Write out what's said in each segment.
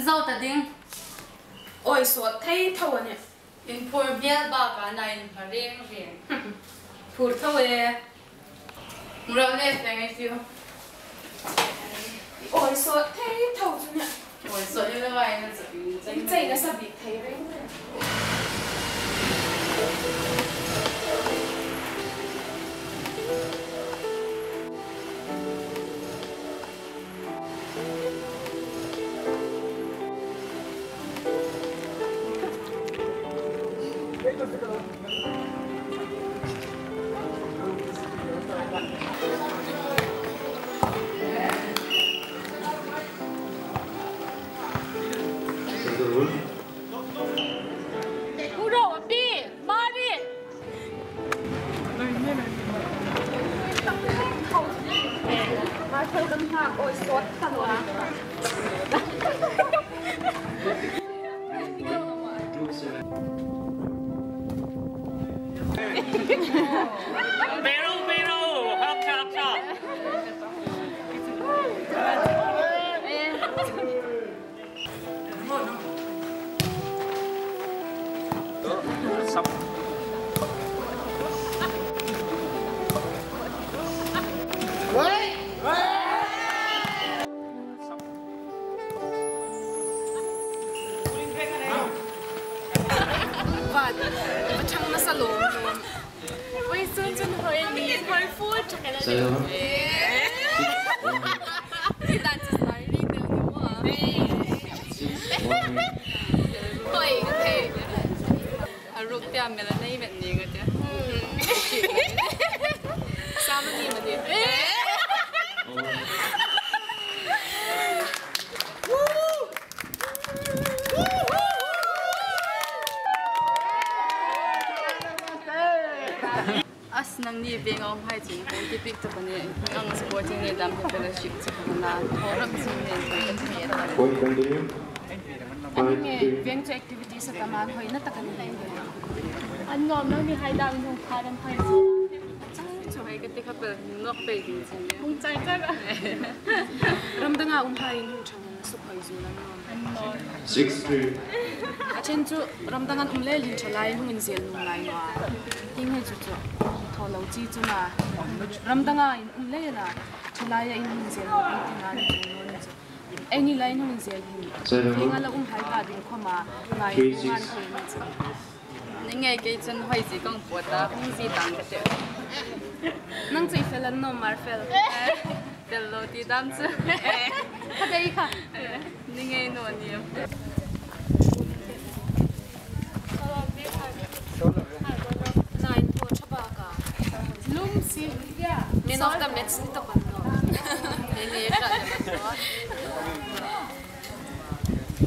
dâu ta đinh ôi suốt thấy thâu nhỉ in phur biếc ba cả này in riêng riêng phur thâu ấy rồi lên phải ngay phiêu ôi suốt thấy thâu chứ nhỉ ôi suốt như vậy nó chạy nó sao bị thấy đấy ôi suốt thằng quá Pero, hop, chop, chop. Xong. và chẳng nó sao lố ôi xuân xuân hơi đi hơi phút cho cái này thì ta chỉ nói đi được đúng không thôi thế rút tiền mình là này mình nhiều cái chứ sao nó đi mà đi as nang ni beng om hai chin ko ti pick to bane ang sporting ni dam fellowship chi kana thoram sin ne ko anh nghe viên cho activity sa taman hoy na takan na anh ngom nó đi hai đào nhung khai đam khai cho hai cái tích hợp ngọc bề gì chân mong chạy chắc à ram danga hai nhung chang su khai zu la ngom 6-3 chen chu ram danga le lin chalai hung in zel nung lai ma ting he chu chu tho lo chi chu na ram danga in le la chalai in hung zel nung ting an anh ni lai hung zel hi ting ala hai ka ding khoma ngai ngan khoi ni chu ni ngai ke chân hoi gì con pota hung gì dang cái nang chui felan no mar fel fellow ti dam chu ka dei kha ni ngai no niam nine po chaba ka lum si min of the match ni to kan no ni ni ra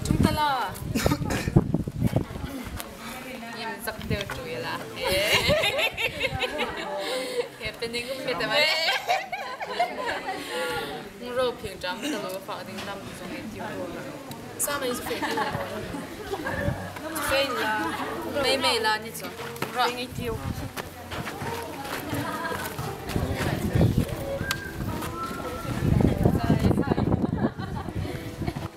chung tala yam zak de chui la happening cũng biết mà ro phim jam cái lo fa ding dam trong cái tiêu sao mà phải phải là mei la ni chu ra ngay tiêu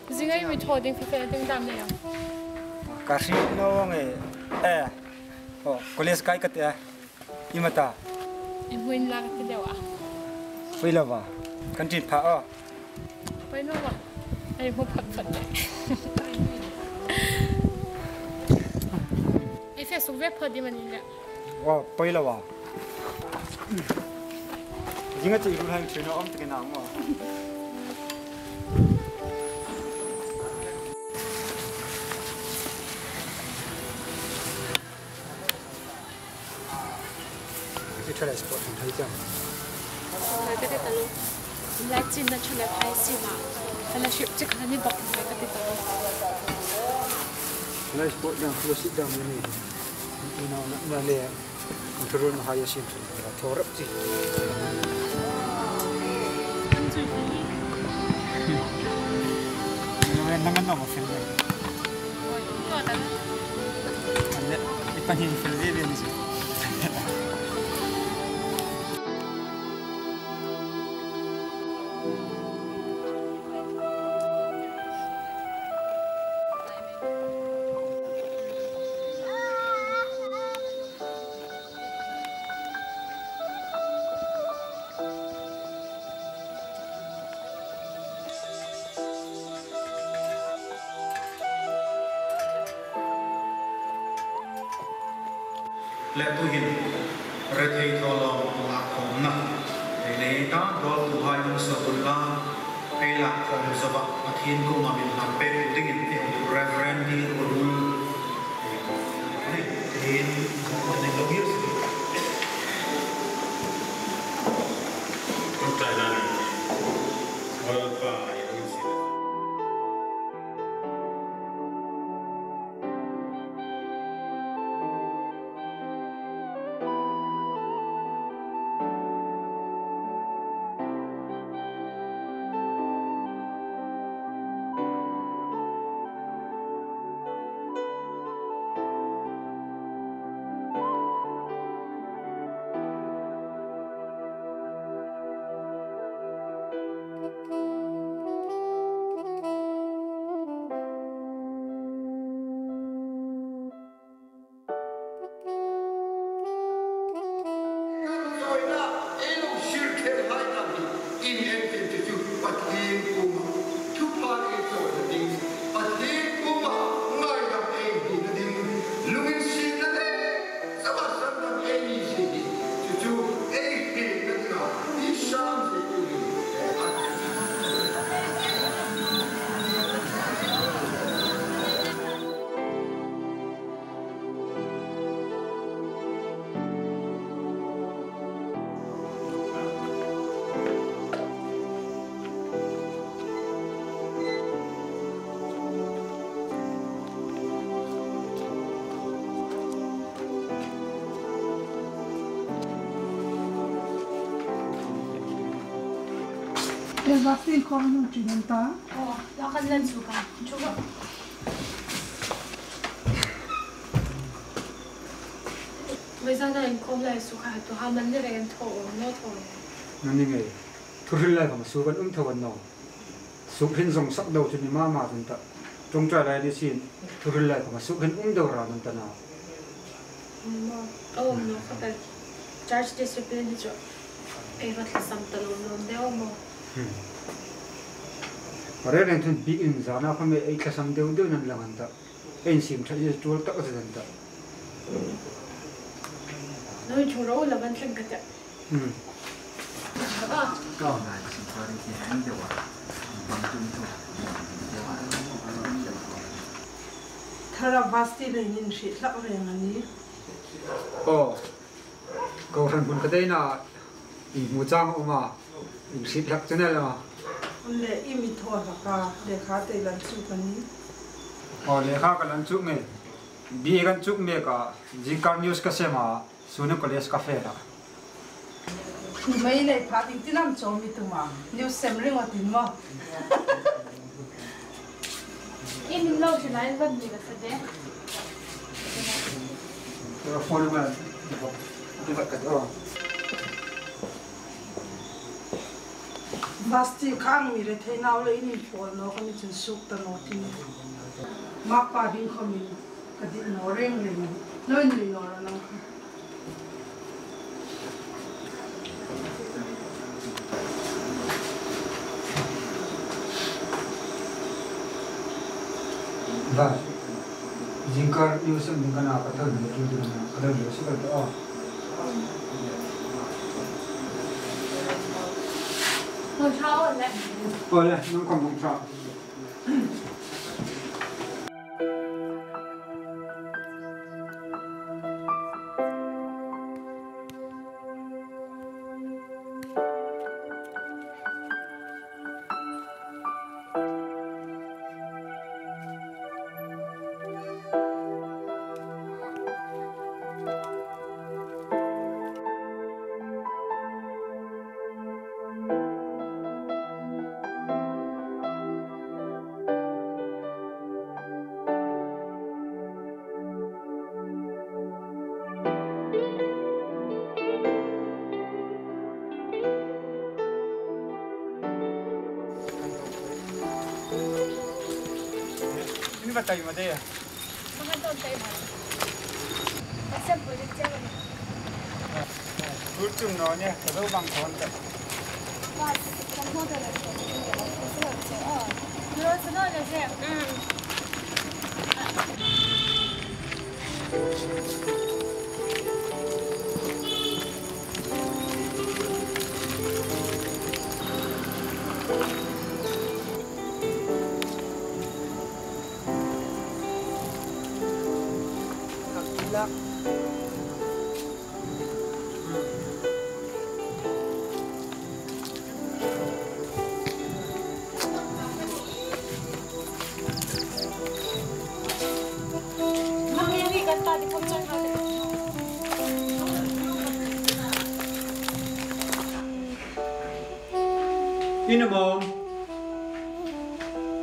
zingai mi thod ding phải ding dam ne Kasi no nge college kai katia imata em huin la cái điều à phi là va kantin pha phải nó vậy em không phật phật đấy em phải xuống web phật đi mà nhìn nè phi là va jinga chi ru hai chino om te na mo Try sport and thấy chăng? cái đấy tao luôn, lại chín nó cho lại phải xí mà, hay là chịu chắc là nên bọc cái đấy tao luôn. Lại sport đang close it down như này, nó lẹ, control nó hay xin là thor up gì. Nó đang ngăn nó một phần này. Anh đấy, ít nhìn phần gì vậy nhỉ? และตุหินเรทีทอลองหลักของนักในตาดอลตุหายุสกุลลาไอหลักของสบักอาทินกุมาบินหันเป็นดิ่งเอวเรฟเรนดีอุรุลนี่ทินในโลกิสรุ่งใจนั้นวอลปาอย่างสิ Vaccine kung cinta. Oh, lakan lang suka. Coba. Vezana in komla suka tu haman ni regen to no to. Nani ngai. Thuril lai kam sukan thawan no. Sukhin song sak do chuni ma ma tun ta. Tong tra lai ni sin thuril lai kam sukhin do ra nan ta na. Oh no, kapal. Charge discipline jo. Ay vat sam talon no deo mo. Pare ren thun bi in zana khame ei thasam deu deu nan langan ta. En sim thai tul tak asan ta. No churo la ban thang kata. Ah. Go na si pare ki hang de wa. Bang tum tu. Thara vasti le nin shi lak re ngani. Oh. Ko ran bun kadai na i mu chang uma. In shi lak chana la. Le imi thor ka le kha te lan chu kani. Oh le kha ka lan chu me. Bi gan chu me ka Jikar News ka sema Sunu College cafe la. Mai le pha ting tinam chom mi tu ma. News sem ring wa tin mo. Ini lo chulai ban ni ka de. Ko phone ma. Di ba ka do. Vasti khang mi re the naw le ini phone no kami chin suk ta no tin. Ma pa din kami ka di no ring le ni. No ni no ra na. Ba. Jikar News ng kana ka ta ni tu na. Kada ni su ka to. Mo chao le. Oh le, nang kom mong tra. Ini ba tayo madaya? Mga to tayo ba? Asa po rin siya ba? Kurtum no niya, kado bang konta. Ba, kung mo talaga siya. Oh, pero sunod na siya. ละ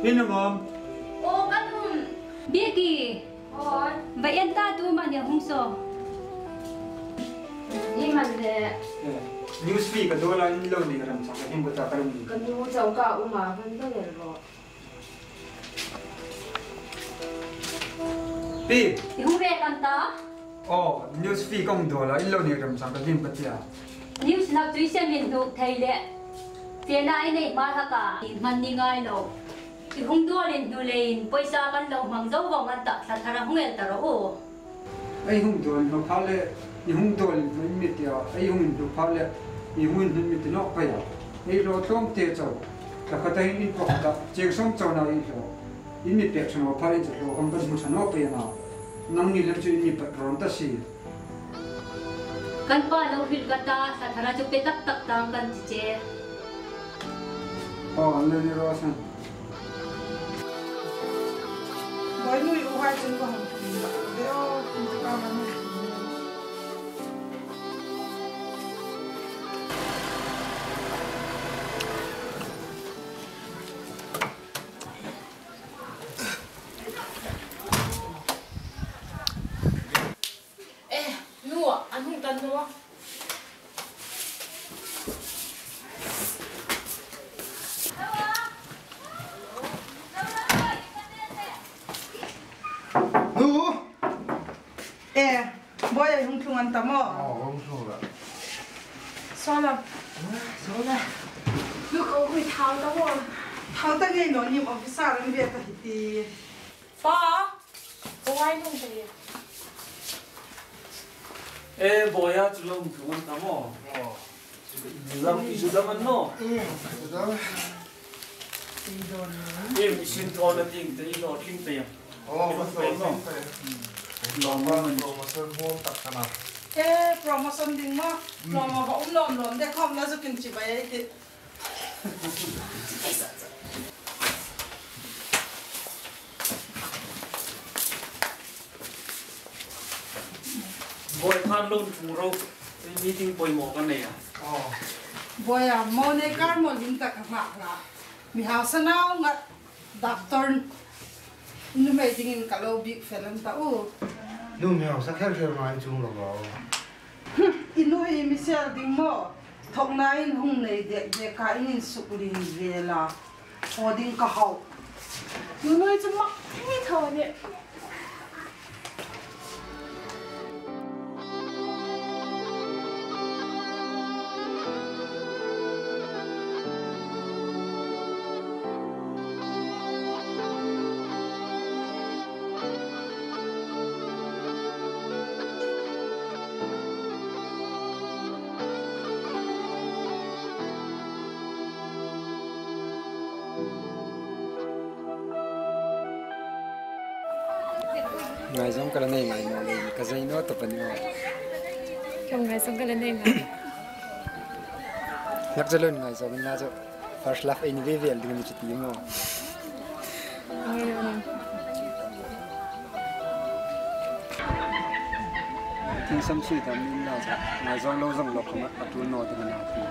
อินมอมโอ้กันหุ่นเบียกี้โอ้ยใบยันตาตัวมันยังหงสอนี่มันเลย นิวส์ฟีกันตัวละอินโลนี่กันสังเกตบุตรการุณี กันยูเจ้าก้าอุมาพันก็เลยรอ ปี ที่หูเรกันตา อ๋อนิวส์ฟีกงตัวละอินโลนี่กันสังเกตบุตร นิวส์นักจุยเสียมินดูไทยเล่เสียนายในมาทักกามันนี่ง่ายโลที่หงตัวเล่นดูเล่นปอยซากันโลมังเจ้าวังกันตาสัทธาหงเอลตาโอ้ ไอ้หุ่นตัวมันพาเลยไอ้หุ่นตัวมันมิดเดียวไอ้หุ่นตัวพาเลยไอ้หุ่นมันมิดนอกไปอ่ะไอ้รถล้มเตะเจ้าแต่ก็ได้อินพอดเจ้าส่งเจ้าหน้าที่เขาอินมิดเปียกชนพาเลยจะเขาคำเป็นมุสนอไปนะนั่งนี่เล่นจุดนี้เป็นร้อนตาสี กันป้าเราหิลกันตาสัทธาจุเปตักตักตังกันเจ อ๋อเรื่องนี้รอสัน บอยนุ้ยอุบายจนกว่าของคุณเดี๋ยวคุณจะเอามัน นัวอันหุ่นกันนัว นูบอยหุ่นทุงอันตะมอ ซอละลูกเอาคุยเท้าแล้ววะ เขาตั้งใจนอนยิมออฟฟิศอะไรเรียกกันที ป้าเอาไว้นุ่งไป 뭐야 줄럼 그만 담어. 이주다만 너. 이 미신 더는 띵 이거 띵대야. 너무는 โปรโมชั่นดิ้งมั้งลองมาบอกนอนได้คอมแล้วจะกินจิบไปไอ้ที่ 뭐에 판론 중으로 미팅 보이 먹었네요. บอยโมเนการโมลินตะขมักละมีหาสนาวงัดดักตอนนู่นไม่ดิ้งกับเราบิ๊กเฟลันตาอู้ นู่นเนี่ยสักแค่เท่าไรจุงหรอ อินุยมิเซลดิ้งมั้งทงนายหุ่นในเด็กเด็กข้าอินสุกลินเวลาพอดิ้งก็เขา ยูนุ้ยจะมักให้เธอเนี่ย ngày giống cái này ngày nào này cái dây nó tập bên ngoài trong ngày sống cái lên đây nhắc cho luôn ngày giống nhà cho first love in về về đừng chỉ tiếng mà tiếng sấm suy thầm nên là ngày giống lâu dòng lộc không ạ tu nọ thì nào thì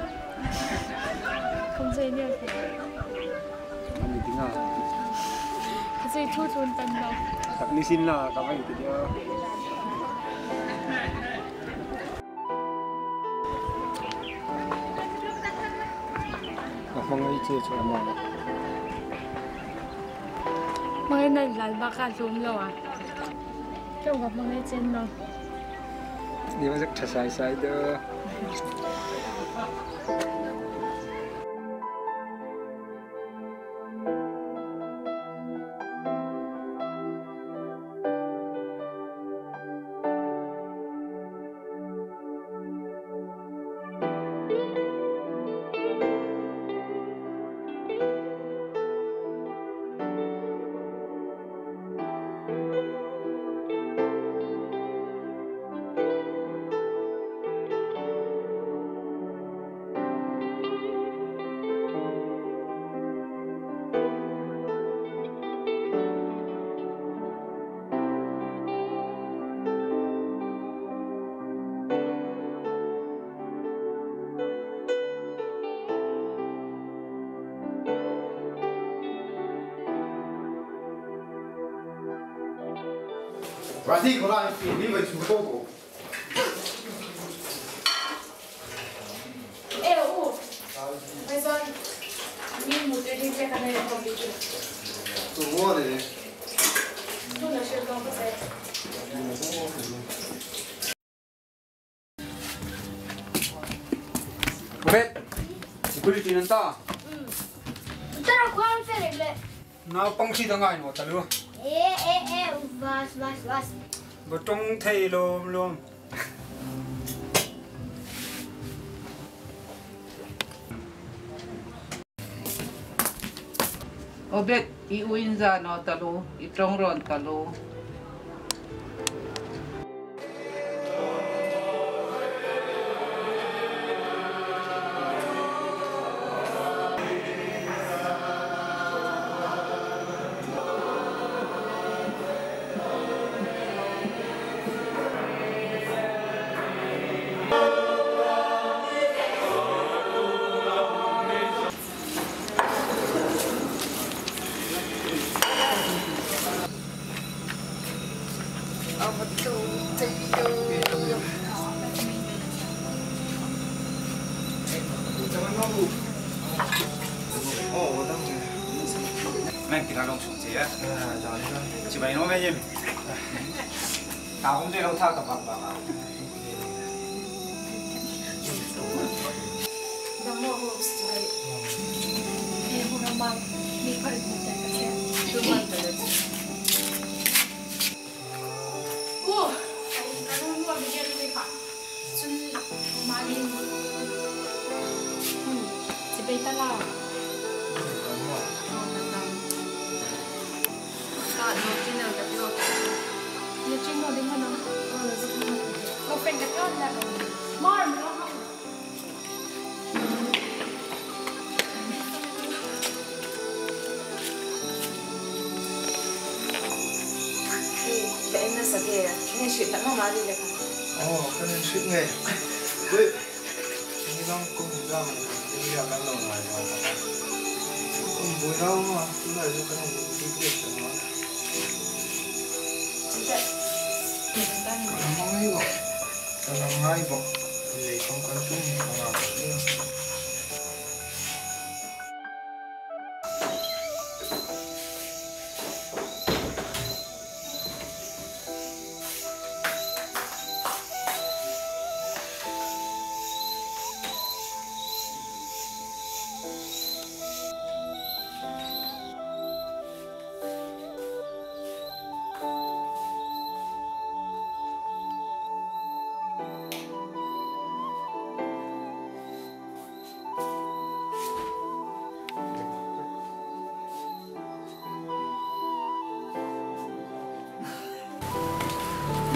không dây nhiều thì anh đi tiếng à cái dây thu thun tận đâu thật đi xin là các bạn thì mong ấy chưa cho em nào mấy này là ba cả zoom rồi à trong gặp mấy trên đâu đi mà rất thật sai sai đó Và thì có lại thì đi về chú cô của. Eu, mas olha, mimo tem gente que é canela com bicho. Tôi mua để. Tu não chega a fazer. Vet, security nanta. Tara kwan feregle. Na pangsi dangai no talu. Vas. Botong thei lom. Obet iuinza no talo, itrongron talo. Mày kỹ năng xuống gì á? Chỉ vậy nó mấy gì? Tao không thể đâu thao tập học vào. Đang mua hộp sữa. Em hôm nay đi phải đi chạy cái xe. Tôi mang tới. Ô, anh không mua cái gì đi phải. Chúng mang đi. Chỉ bị ta lao. Dia cuma di mana? Kau pengen kau nak? Mar, cái em nó sao kìa? Nghe chuyện tao nói đi được không? Cái này chuyện nghề. Đấy, đi long cùng long đi làm ăn lâu ngày rồi. Không vui đâu mà, cứ lại cho cái này đi việc cho nó. Kalau ngai bok, jadi kong kantung apa ni?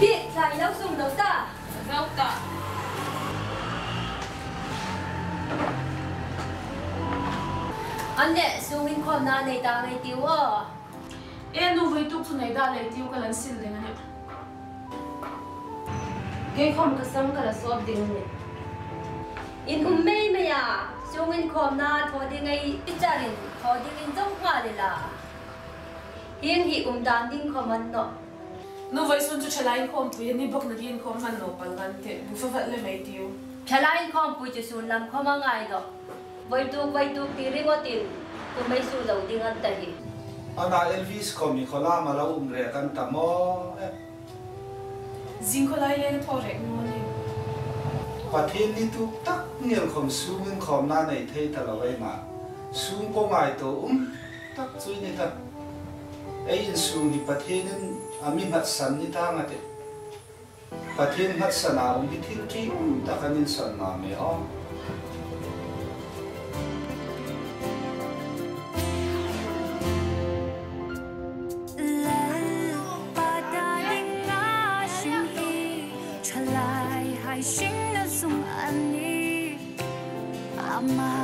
Biết lại lâu sung đâu ta? Đâu ta? Anh nè, sung in con na này ta này tiêu à? Em nu với tụt này đã lấy tiêu cái lần xin lên nè. Cái không có sống cái là xóa đi nè. In mày mày à? Sung in con na thôi đi ngay ít ra đi, thôi đi ngay trong hoa đi là. Hiện hi đàn đinh không ăn nọ. Nu với xuân chú chalai không tụi ni bốc nãy không ăn nọ bằng gan thế, bu phải lấy mấy tiêu. Chalai không bui chú xuân làm không ăn ai đó. Vậy tu tì riêng ở tiền, tụi mấy xuân đầu tiên ăn tay. Anh Elvis không có làm mà lâu rồi kan tamo. Zin có lại lên thôi rek ngon đi. Phát hiện đi tu tắc nhiều không xuống không na này thấy thật là vậy mà xuống có ngày tu tắc suy như thật. Ấy xuống đi phát hiện amin hạt san như ta ngắt. Phát hiện hạt san nào đi thiếu chi ta kan in san nào mày ông. Mà